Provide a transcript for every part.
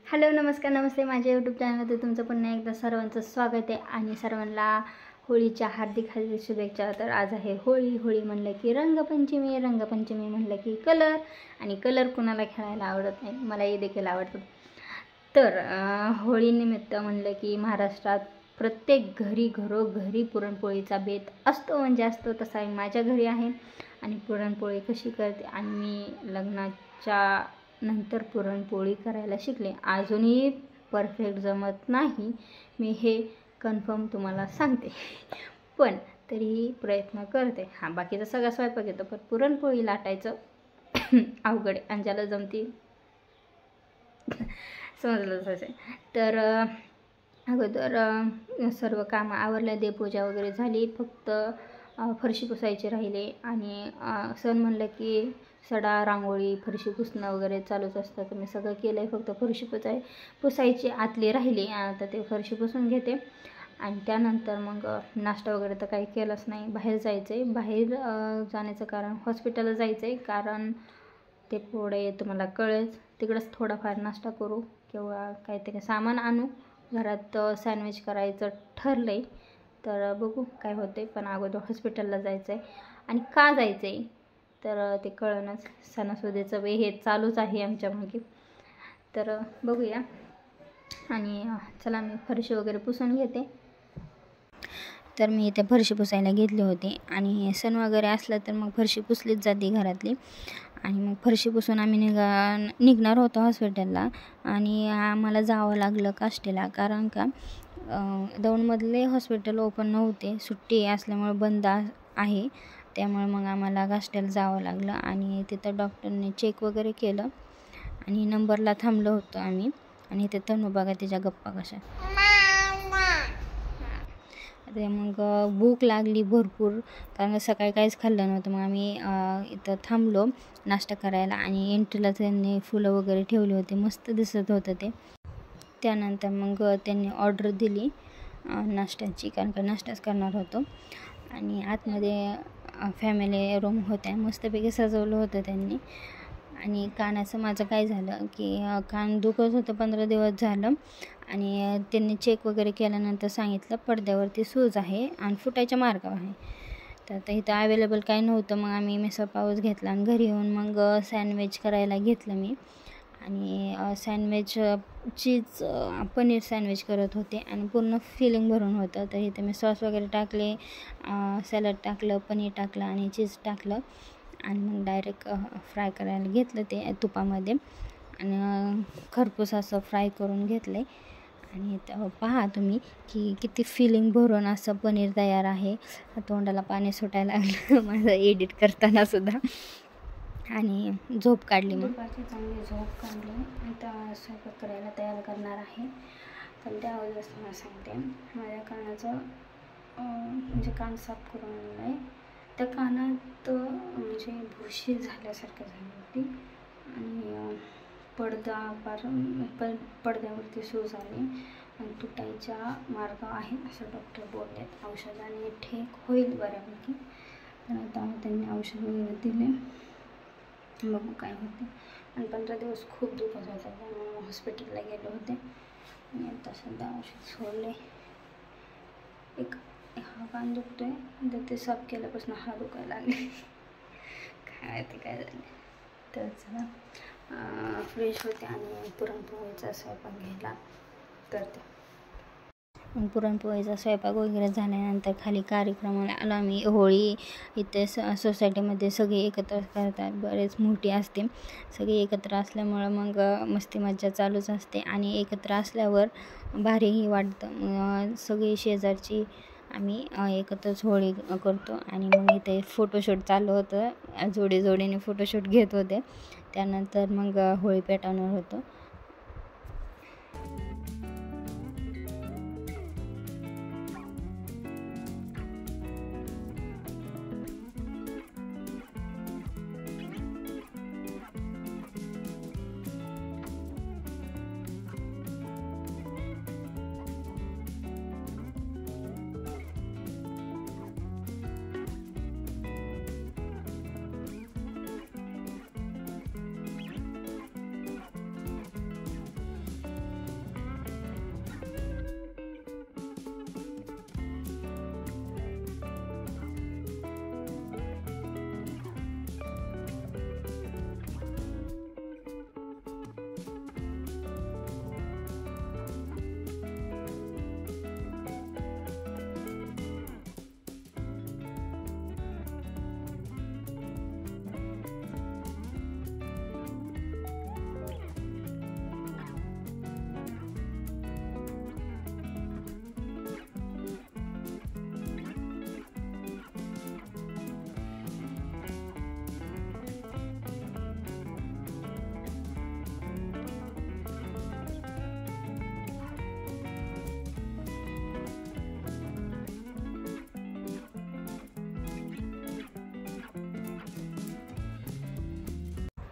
Hello नमस्कार नमस्ते माझ्या YouTube चॅनलमध्ये तुमचं पुन्हा एकदा सर्वांचं स्वागत आहे आणि सर्वांना होळीच्या हार्दिक हार्दिक शुभेच्छा। तर आज आहे होळी। होळी म्हणलं की रंगपंचमी, रंगपंचमी म्हणलं की कलर, आणि कलर कुणाला खेळायला आवडत नाही, मलाही देखील आवडतं। तर होळीनिमित्त म्हणलं की महाराष्ट्रात प्रत्येक घरी घरोघरी पुरणपोळीचा बेत असतो, म्हणजे असतो तसा माझ्या घरी आहे। आणि पुरणपोळी कशी करते आणि मी लग्नाच्या नंतर पुरणपोळी करायला शिकले, अजूनही परफेक्ट जमत नाही, मी हे कन्फर्म तुम्हाला सांगते, पण तरीही प्रयत्न करते। हां, बाकीचा सगळा स्वयंपाक येतो, पण पुरणपोळी लाटायचं अवघड आहे, आणि ज्याला जमती समजलं तसं। तर अगोदर सर्व कामं आवरले, देवपूजा वगैरे झाली, फक्त फरशी पुसायची राहिले। आणि सण म्हणलं की सडा, रांगोळी, फरशी पुसणं वगैरे चालूच असतं, तर मी सगळं केलं आहे, फक्त फरशी पुसायची आतली राहिली, आता ते फरशी पुसून घेते। आणि त्यानंतर मग नाश्ता वगैरे तर काही केलंच नाही, बाहेर जायचं आहे। बाहेर जाण्याचं कारण हॉस्पिटलला जायचं आहे, कारण ते पुढे तुम्हाला कळेल, तिकडंच थोडाफार नाश्ता करू किंवा काहीतरी सामान आणू, घरात सँडविच करायचं ठरलं आहे, तर बघू काय होते। पण अगोदर हॉस्पिटलला जायचं आहे, आणि का जायचं आहे तर ते कळणंच, सणासुदीचं वे हे चालूच आहे आमच्या मागे, तर बघूया। आणि चला मी फरशी वगैरे पुसून घेते। तर मी इथे फरशी पुसायला घेतली होती, आणि सण वगैरे असलं तर मग फरशी पुसलीच जाते घरातली। आणि मग फरशी पुसून आम्ही निघणार होतो हॉस्पिटलला, आणि आम्हाला जावं लागलं काष्टीला, कारण का दौंडमधले हॉस्पिटल ओपन नव्हते, सुट्टी असल्यामुळे बंद आहे, त्यामुळे मग आम्हाला काष्टीला जावं लागलं। आणि तिथं डॉक्टरने चेक वगैरे केलं, आणि नंबरला थांबलो होतो आम्ही। आणि ते तनू बघा तिच्या गप्पा कशा, ते मग भूक लागली भरपूर, कारण सकाळी काहीच खाल्लं नव्हतं, मग आम्ही इथं थांबलो नाश्ता करायला। आणि एंट्रीला त्यांनी फुलं वगैरे ठेवली होती, मस्त दिसत होतं ते। त्यानंतर मग त्यांनी ऑर्डर दिली नाश्त्याची, कारण का नाश्ताच करणार होतो। आणि आतमध्ये फॅमिली रूम होत्या, मस्तपैकी सजवलं होतं त्यांनी। आणि कानाचं माझं काय झालं की कान दुखत होतं 15 दिवस झालं, आणि त्यांनी चेक वगैरे केल्यानंतर सांगितलं पडद्यावरती सूज आहे आणि फुटायच्या मार्गावर आहे। तर आता इथं अवेलेबल काही नव्हतं, मग आम्ही मिसळ पावच घेतला, आणि घरी येऊन मग सँडविच करायला घेतलं मी। आणि सँडविच चीज पनीर सँडविच करत होते, आणि पूर्ण फिलिंग भरून होतं। तर इथे मी सॉस वगैरे टाकले, सॅलड टाकलं, पनीर टाकलं, आणि चीज टाकलं, आणि मग डायरेक्ट फ्राय करायला घेतलं ते तुपामध्ये, आणि खरपूस असं फ्राय करून घेतलं। आणि पहा तुम्ही की किती फिलिंग भरून असं पनीर तयार आहे, तोंडाला पाणी सुटायला लागलं माझं एडिट करताना सुद्धा। आणि झोप काढली, मग चांगली झोप काढली, आता स्वयंपाक करायला तयार करणार आहे। पण त्या अगोदर तुम्हाला सांगते, माझ्या कानाचं म्हणजे कान साफ करून आणलं आहे, त्या कानात म्हणजे भुशी झाल्यासारखं झाली होती, आणि पडद्यावरती सूज आली, आणि तुटायच्या मार्ग आहे असं डॉक्टर बोललेत। औषधाने ठीक होईल बऱ्यापैकी, तर आता त्यांनी औषध वगैरे दिले, बघू काय होते। आणि 15 दिवस खूप दुखत होतं, त्यामुळे हॉस्पिटलला गेले होते, आणि आता सध्या औषध सोडले। एक हा कान दुखतोय, तर ते साफ केल्यापासून हा दुखायला लागले, काय माहिती काय झालं। तर चला फ्रेश होते, आणि पुरणपोळीचा स्वयंपाक घ्यायला करते। मग पुरणपोळीचा स्वयंपाक वगैरे झाल्यानंतर खाली कार्यक्रमाला आलो आम्ही। होळी इथे सोसायटीमध्ये सगळे एकत्र करतात, बरेच मोठी असते, सगळे एकत्र असल्यामुळं मग मस्ती मज्जा चालूच असते, आणि एकत्र असल्यावर भारीही वाटतं। सगळी शेजारची आम्ही एकत्रच होळी करतो। आणि मग इथे फोटोशूट चालू होतं, जोडीने फोटोशूट घेत होते, त्यानंतर मग होळी पेटवणार होतो।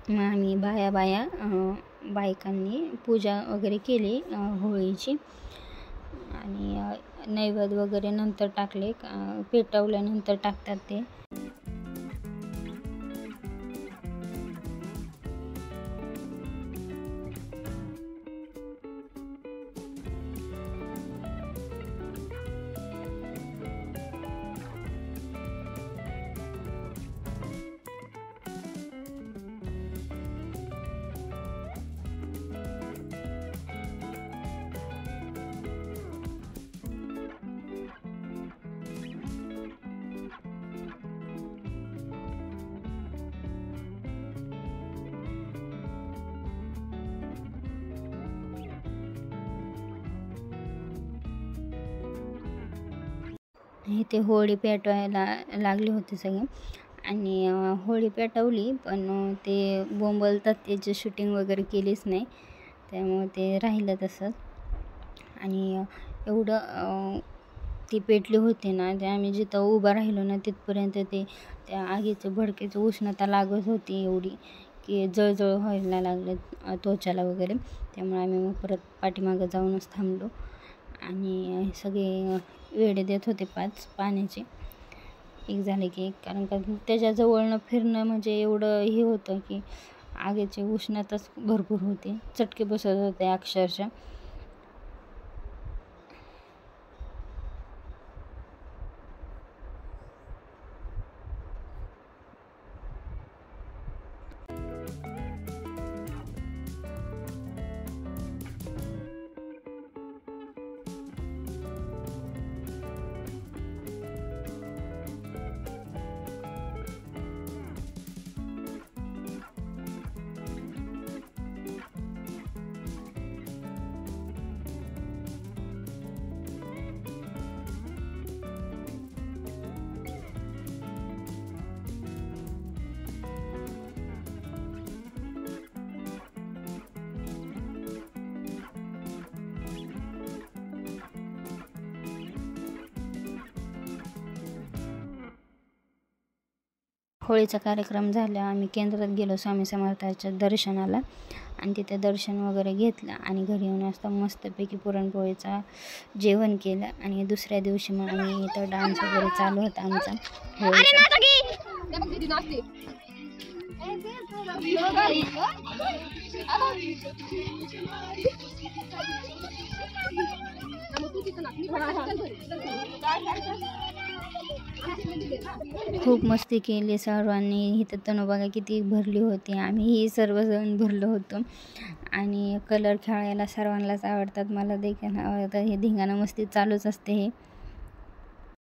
मग आम्ही बायकांनी पूजा वगैरे केली होळीची आणि नैवेद्य वगैरे नंतर टाकले, पेटवल्यानंतर टाकतात ते. इथे होळी पेटवायला लागले होते सगळे आणि होळी पेटवली, पण ते बोंबलतात त्याची शूटिंग वगैरे केलीच नाही, त्यामुळे ते राहिलं तसंच. आणि एवढं ती पेटली होती ना, ते आम्ही जिथं उभं राहिलो ना तिथपर्यंत त्या आगीचं भडकेचं उष्णता लागत होती एवढी की जळजळ व्हायला लागले त्वचाला वगैरे. त्यामुळे आम्ही मग परत पाठीमागं जाऊनच थांबलो आणि सगळे वेढे देत होते 5 पाण्याचे, एक झाले की एक. कारण का त्याच्याजवळनं फिरणं म्हणजे एवढं हे होतं की आगीची उष्णताच भरपूर होते, चटके बसत होते अक्षरशः. होळीचा कार्यक्रम झाला, आम्ही केंद्रात गेलो स्वामी समर्थाच्या दर्शनाला आणि तिथे दर्शन वगैरे घेतलं आणि घरी येऊन असता मस्तपैकी पुरणपोळीचा जेवण केलं. आणि दुसऱ्या दिवशी मग आम्ही इथं डान्स वगैरे चालू होता आमचा होळीचा. खूप मस्ती केली सर्वांनी. इथं तनु बघा किती भरली होती, आम्हीही सर्वजण भरलो होतो. आणि कलर खेळायला सर्वांनाच आवडतात, मला देखील आवडतं. हे धिंगाणा मस्ती चालूच असते हे.